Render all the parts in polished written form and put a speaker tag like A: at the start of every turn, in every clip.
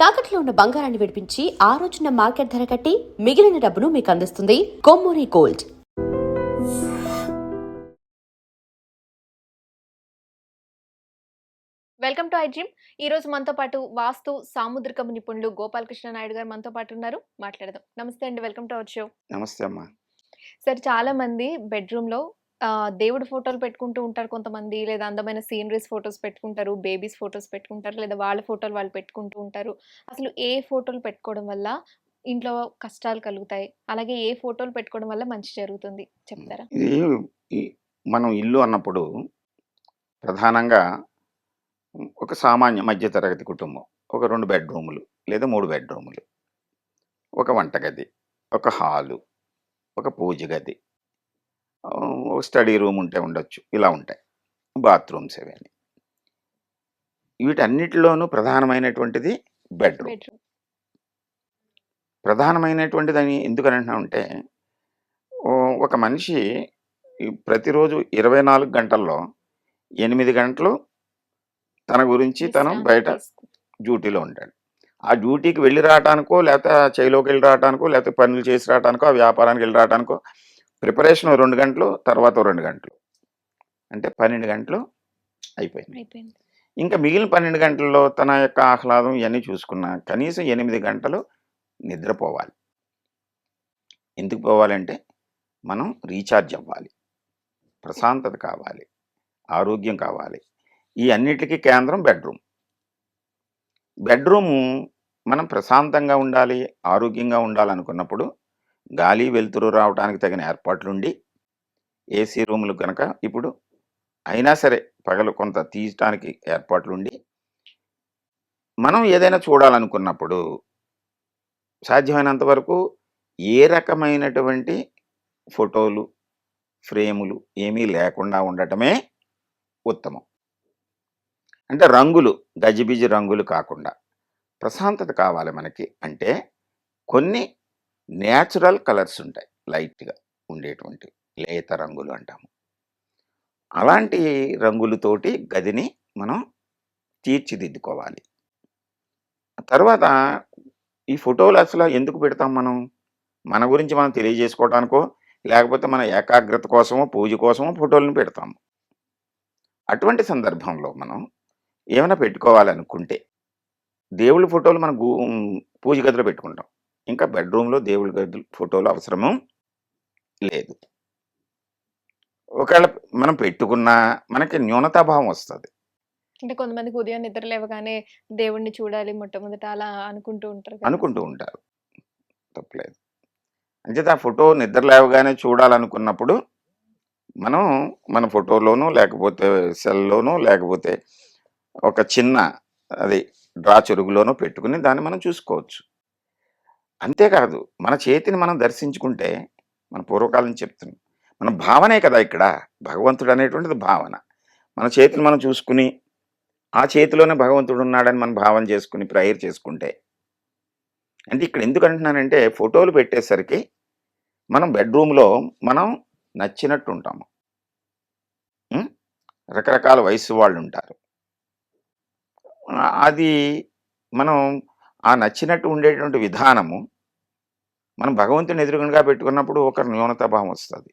A: తాకట్లో ఉన్న బంగారాన్ని విడిపించి ఆ రోజున మార్కెట్ ధర కట్టి మిగిలిన డబ్బును మీకు అందిస్తుంది Kommuri gold.
B: Welcome to I dream. ఈ రోజు మనతో పాటు వాస్తు సాముద్రికం నిపుణులు గోపాలకృష్ణ నాయుడు గారు మనతో పాటు ఉన్నారు. మాట్లాడదాం. నమస్తే అండి, వెల్కమ్ టు అవర్ షో.
C: నమస్తే అమ్మా.
B: సార్, చాలా మంది బెడ్రూమ్ లో దేవుడి ఫోటోలు పెట్టుకుంటూ ఉంటారు కొంతమంది, లేదా అందమైన సీనరీస్ ఫొటోస్ పెట్టుకుంటారు, బేబీస్ ఫొటోస్ పెట్టుకుంటారు, లేదా వాళ్ళ ఫోటోలు వాళ్ళు పెట్టుకుంటూ ఉంటారు. అసలు ఏ ఫోటోలు పెట్టుకోవడం వల్ల ఇంట్లో కష్టాలు కలుగుతాయి, అలాగే ఏ ఫోటోలు పెట్టుకోవడం వల్ల మంచి జరుగుతుంది చెప్తారా?
C: ఇది మనం ఇల్లు అన్నప్పుడు ప్రధానంగా ఒక సామాన్య మధ్యతరగతి కుటుంబం, ఒక 2 బెడ్రూములు లేదా 3 బెడ్రూములు, ఒక వంటగది, ఒక హాలు, ఒక పూజ గది, ఒక స్టడీ రూమ్ ఉంటే ఉండొచ్చు, ఇలా ఉంటాయి బాత్రూమ్స్. ఇవన్నీ వీటన్నిటిలోనూ ప్రధానమైనటువంటిది బెడ్రూమ్.
B: బెడ్రూమ్.
C: ప్రధానమైనటువంటిది అని ఎందుకని అంటున్నామంటే, ఒక మనిషి ప్రతిరోజు 24 గంటల్లో 8 గంటలు తన గురించి తను బయట డ్యూటీలో ఉంటాడు. ఆ డ్యూటీకి వెళ్ళి రావటానికో, లేకపోతే చేలోకి వెళ్ళి రావటానికో, లేకపోతే పనులు చేసి రావటానికో, ఆ వ్యాపారానికి వెళ్ళి రావటానికో ప్రిపరేషన్ 2 గంటలు, తర్వాత 2 గంటలు, అంటే 12 గంటలు అయిపోయింది. ఇంకా మిగిలిన 12 గంటల్లో తన యొక్క ఆహ్లాదం ఇవన్నీ చూసుకున్నా కనీసం 8 గంటలు నిద్రపోవాలి. ఎందుకు పోవాలంటే మనం రీఛార్జ్ అవ్వాలి, ప్రశాంతత కావాలి, ఆరోగ్యం కావాలి. ఈ అన్నిటికీ కేంద్రం బెడ్రూమ్. బెడ్రూము మనం ప్రశాంతంగా ఉండాలి, ఆరోగ్యంగా ఉండాలనుకున్నప్పుడు గాలి వెలుతురు రావడానికి తగిన ఏర్పాట్లుండి, ఏసీ రూములు కనుక ఇప్పుడు అయినా సరే పగలు కొంత తీయటానికి ఏర్పాట్లుండి, మనం ఏదైనా చూడాలనుకున్నప్పుడు సాధ్యమైనంత వరకు ఏ రకమైనటువంటి ఫోటోలు, ఫ్రేములు ఏమీ లేకుండా ఉండటమే ఉత్తమం. అంటే రంగులు, గజిబిజి రంగులు కాకుండా ప్రశాంతత కావాలి మనకి. అంటే కొన్ని న్యాచురల్ కలర్స్ ఉంటాయి, లైట్గా ఉండేటువంటి లేత రంగులు అంటాము. అలాంటి రంగులతోటి గదిని మనం తీర్చిదిద్దుకోవాలి. తర్వాత ఈ ఫోటోలు అసలు ఎందుకు పెడతాం? మన గురించి మనం తెలియజేసుకోవడానికో, లేకపోతే మన ఏకాగ్రత కోసమో, పూజ కోసమో ఫోటోలను పెడతాము. అటువంటి సందర్భంలో మనం ఏమైనా పెట్టుకోవాలనుకుంటే దేవుళ్ళ ఫోటోలు మన పూజ గదిలో పెట్టుకుంటాం. ఇంకా బెడ్రూమ్లో దేవుళ్ళ గది ఫోటోలు అవసరము లేదు. ఒకవేళ మనం పెట్టుకున్నా మనకి న్యూనతాభావం వస్తుంది.
B: అంటే కొంతమందికి ఉదయం నిద్ర లేవగానే దేవుణ్ణి చూడాలి మొట్టమొదట అలా అనుకుంటూ
C: ఉంటారు. తప్పలేదు. అంచేత ఆ ఫోటో నిద్ర లేవగానే చూడాలనుకున్నప్పుడు మనం మన ఫోటోలోనూ, లేకపోతే సెల్లోనూ, లేకపోతే ఒక చిన్న అది డ్రా చెరుగులోనూ పెట్టుకుని దాన్ని మనం చూసుకోవచ్చు. అంతేకాదు మన చేతిని మనం దర్శించుకుంటే, మన పూర్వకాలం చెప్తున్నాం, మన భావనే కదా ఇక్కడ భగవంతుడు అనేటువంటిది భావన. మన చేతిని మనం చూసుకుని ఆ చేతిలోనే భగవంతుడు ఉన్నాడని మనం భావన చేసుకుని ప్రేయర్ చేసుకుంటే, అంటే ఇక్కడ ఎందుకు అంటున్నానంటే ఫోటోలు పెట్టేసరికి మనం బెడ్రూమ్లో మనం నచ్చినట్టు ఉంటాము. రకరకాల వయసు వాళ్ళు ఉంటారు. అది మనం ఆ నచ్చినట్టు ఉండేటువంటి విధానము మనం భగవంతుని ఎదురుగుగా పెట్టుకున్నప్పుడు ఒక న్యూనతాభావం వస్తుంది.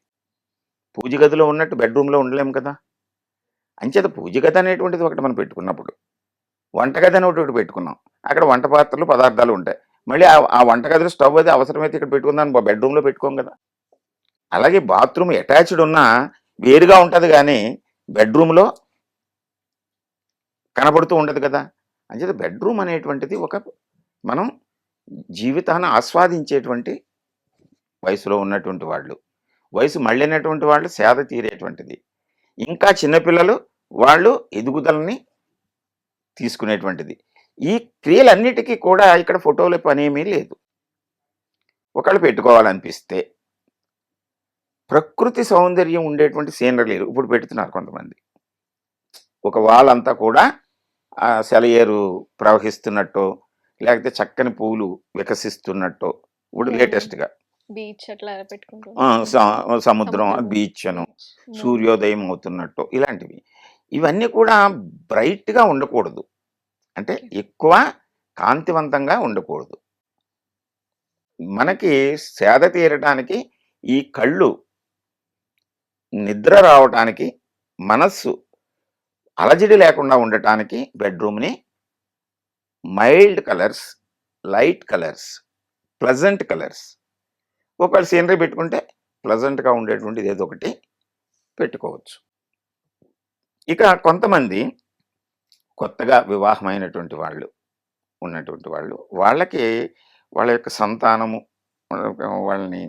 C: పూజ గదిలో ఉన్నట్టు బెడ్రూమ్లో ఉండలేము కదా. అంచేత పూజ గది అనేటువంటిది ఒకటి మనం పెట్టుకున్నప్పుడు, వంటగది అని ఒకటి పెట్టుకున్నాం, అక్కడ వంట పాత్రలు, పదార్థాలు ఉంటాయి. మళ్ళీ ఆ వంటగదిలో స్టవ్ అది అవసరమైతే ఇక్కడ పెట్టుకుందాం, బెడ్రూమ్లో పెట్టుకోం కదా. అలాగే బాత్రూమ్ అటాచ్డ్ ఉన్నా వేరుగా ఉంటుంది, కానీ బెడ్రూమ్లో కనబడుతూ ఉండదు కదా. అంచేత బెడ్రూమ్ అనేటువంటిది ఒక మనం జీవితాన్ని ఆస్వాదించేటువంటి వయసులో ఉన్నటువంటి వాళ్ళు, వయసు మళ్ళినటువంటి వాళ్ళు సేద తీరేటువంటిది, ఇంకా చిన్నపిల్లలు వాళ్ళు ఎదుగుదలని తీసుకునేటువంటిది. ఈ క్రియలన్నిటికీ కూడా ఇక్కడ ఫోటోల పనేమీ లేదు. ఒకళ్ళు పెట్టుకోవాలనిపిస్తే ప్రకృతి సౌందర్యం ఉండేటువంటి సీనరీలు ఇప్పుడు పెడుతున్నారు కొంతమంది. ఒక వాల్ అంతా కూడా సెలయేరు ప్రవహిస్తున్నట్టు, లేకపోతే చక్కని పూలు వికసిస్తున్నట్టు, ఇప్పుడు లేటెస్ట్గా
B: బీచ్ అట్లా పెట్టుకుంటూ
C: సముద్రం, బీచ్ అను, సూర్యోదయం అవుతున్నట్టు, ఇలాంటివి. ఇవన్నీ కూడా బ్రైట్గా ఉండకూడదు. అంటే ఎక్కువ కాంతివంతంగా ఉండకూడదు. మనకి సేద తీరటానికి, ఈ కళ్ళు నిద్ర రావటానికి, మనస్సు అలజడి లేకుండా ఉండటానికి బెడ్రూమ్ని mild colours, light colours, pleasant colours, ఒకవేళ సీనరీ పెట్టుకుంటే ప్లెజెంట్గా ఉండేటువంటిది ఏదో ఒకటి పెట్టుకోవచ్చు. ఇక కొంతమంది కొత్తగా వివాహమైనటువంటి వాళ్ళు ఉన్నటువంటి వాళ్ళకి వాళ్ళ యొక్క సంతానము, వాళ్ళని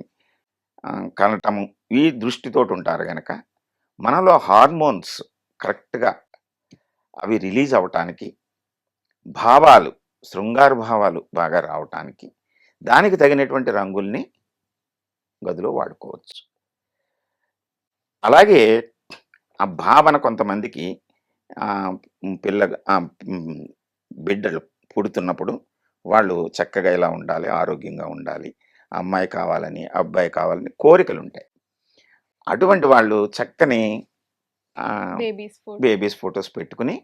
C: కనటము ఈ దృష్టితోటి ఉంటారు కనుక మనలో హార్మోన్స్ కరెక్ట్గా అవి రిలీజ్ అవటానికి, భావాలు, శృంగార భావాలు బాగా రావటానికి దానికి తగినటువంటి రంగుల్ని గదిలో వాడుకోవచ్చు. అలాగే ఆ భావన కొంతమందికి బిడ్డలు పుడుతున్నప్పుడు వాళ్ళు చక్కగా ఇలా ఉండాలి, ఆరోగ్యంగా ఉండాలి, అమ్మాయి కావాలని, అబ్బాయి కావాలని కోరికలు ఉంటాయి. అటువంటి వాళ్ళు చక్కని బేబీస్ ఫొటోస్ పెట్టుకుని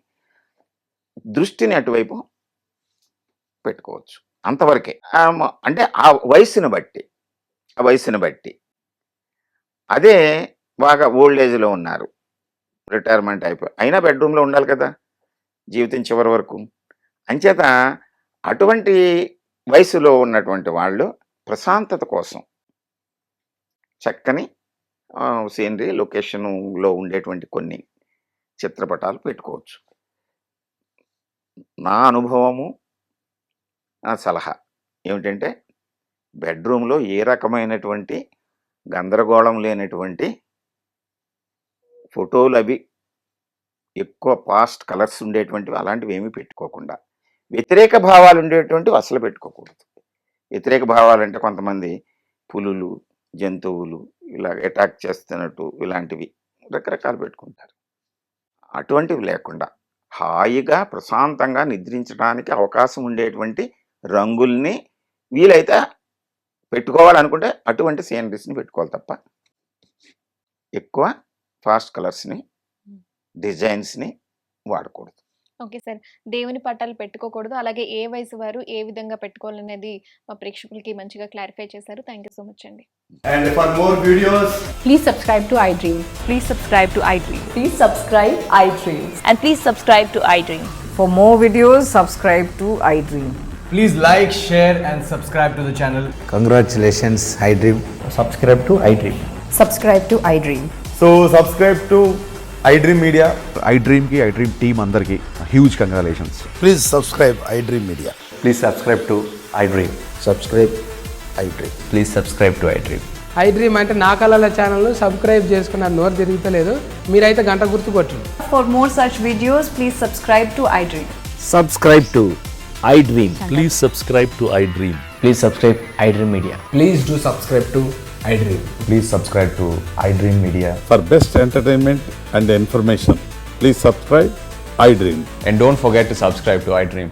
C: దృష్టిని అటువైపు పెట్టుకోవచ్చు. అంతవరకే. అంటే ఆ వయసుని బట్టి అదే బాగా ఓల్డ్ ఏజ్లో ఉన్నారు, రిటైర్మెంట్ అయినా బెడ్రూమ్లో ఉండాలి కదా జీవితం చివరి వరకు. అంచేత అటువంటి వయసులో ఉన్నటువంటి వాళ్ళు ప్రశాంతత కోసం చక్కని సీనరీ లొకేషన్లో ఉండేటువంటి కొన్ని చిత్రపటాలు పెట్టుకోవచ్చు. నా అనుభవము, నా సలహా ఏమిటంటే బెడ్రూమ్లో ఏ రకమైనటువంటి గందరగోళం లేనటువంటి ఫోటోలు, అవి ఎక్కువ పాస్ట్ కలర్స్ ఉండేటువంటివి అలాంటివి ఏమీ పెట్టుకోకుండా, వ్యతిరేక భావాలు ఉండేటువంటివి అసలు పెట్టుకోకూడదు. వ్యతిరేక భావాలు అంటే కొంతమంది పులులు, జంతువులు ఇలా అటాక్ చేస్తున్నట్టు ఇలాంటివి రకరకాలు పెట్టుకుంటారు. అటువంటివి లేకుండా హాయిగా ప్రశాంతంగా నిద్రించడానికి అవకాశం ఉండేటువంటి రంగుల్ని వీలైతే పెట్టుకోవాలనుకుంటే అటువంటి సీనరీస్ని పెట్టుకోవాలి తప్ప ఎక్కువ ఫాస్ట్ కలర్స్ని, డిజైన్స్ని వాడకూడదు.
B: Okay sir. దేవుని పటాలు పెట్టుకోకూడదు, అలాగే ఏ వయసు వారు ఏ విధంగా పెట్టుకోవాలనేది మా ప్రేక్షకులకి మంచిగా క్లారిఫై చేశారు. థ్యాంక్ యూ సో మచ్ అండి.
D: And for more videos,
E: Please subscribe to iDream.
F: Please subscribe to iDream.
E: Please subscribe iDream.
F: And please subscribe to iDream.
E: For more videos, subscribe to iDream.
D: please like, share and subscribe to the channel.
G: Congratulations, iDream.
H: Subscribe to iDream.
E: Subscribe to iDream.
D: So subscribe to iDream Media.
I: iDream team అందరికి huge congratulations.
G: Please subscribe iDream Media.
H: Please subscribe to iDream.
G: Subscribe iDream.
H: Please subscribe to iDream.
J: iDream అంటే నా కళల ఛానల్ను subscribe చేసుకున్నారు, నోరు తిరుగుతలేదు, మీరైతే గంట గుర్తు కొట్టండి.
E: For more such videos, please subscribe to iDream.
H: Subscribe to iDream.
K: Please subscribe to iDream.
H: Please subscribe iDream Media.
D: Please do subscribe to iDream.
H: Please subscribe to iDream Media.
I: For best entertainment and information, please subscribe iDream.
H: And don't forget to subscribe to iDream.